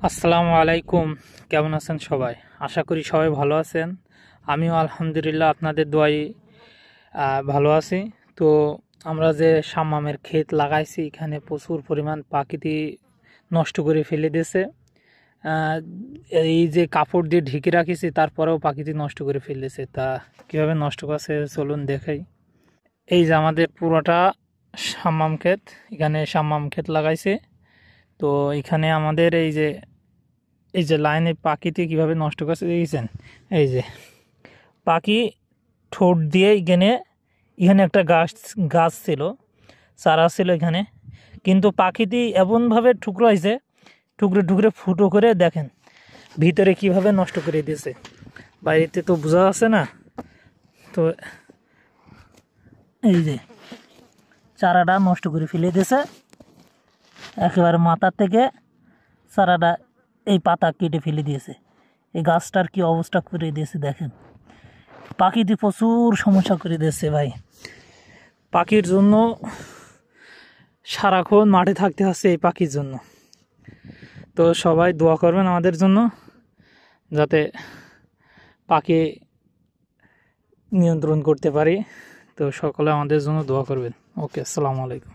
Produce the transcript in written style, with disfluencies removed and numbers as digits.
আসসালামু আলাইকুম। কেমন আছেন সবাই? আশা করি সবাই ভালো আছেন। আমিও আলহামদুলিল্লাহ আপনাদের দোয়ায় ভালো আছি। তো আমরা যে শাম্মামের ক্ষেত লাগাইছি, এখানে প্রচুর পরিমাণ পাখিটি নষ্ট করে ফেলে দিয়েছে। আহ, এই যে কাপড় দিয়ে ঢেকে রাখিছি, তারপরেও পাখিটি নষ্ট করে ফেলেছে। তা কীভাবে নষ্ট করছে চলুন দেখাই। এই যে আমাদের পুরোটা শাম্মাম ক্ষেত, এখানে শাম্মাম ক্ষেত লাগাইছে। তো এখানে আমাদের এই যে লাইনে পাখিটি কিভাবে নষ্ট করছে দেখেছেন? এই যে পাখি ঠোঁট দিয়ে এখানে এখানে একটা গাছ ছিল, চারা ছিল এখানে, কিন্তু পাখিটি এমনভাবে টুকরো হয়েছে, টুকরে টুকরে ফুটো করে দেখেন ভিতরে কিভাবে নষ্ট করে দিয়েছে। বাইরেতে তো বোঝা যাচ্ছে না। তো এই যে চারাটা নষ্ট করে ফেলে দিয়েছে, একেবারে মাথার থেকে চারাটা এই পাতা কেটে ফেলে দিয়েছে। এই গাছটার কি অবস্থা করে দিয়েছে দেখেন। পাখিটি প্রচুর সমস্যা করে দিয়েছে ভাই। পাখির জন্য সারাক্ষণ মাঠে থাকতে হচ্ছে এই পাখির জন্য। তো সবাই দোয়া করবেন আমাদের জন্য, যাতে পাখি নিয়ন্ত্রণ করতে পারি। তো সকলে আমাদের জন্য দোয়া করবেন। ওকে, আসসালামু আলাইকুম।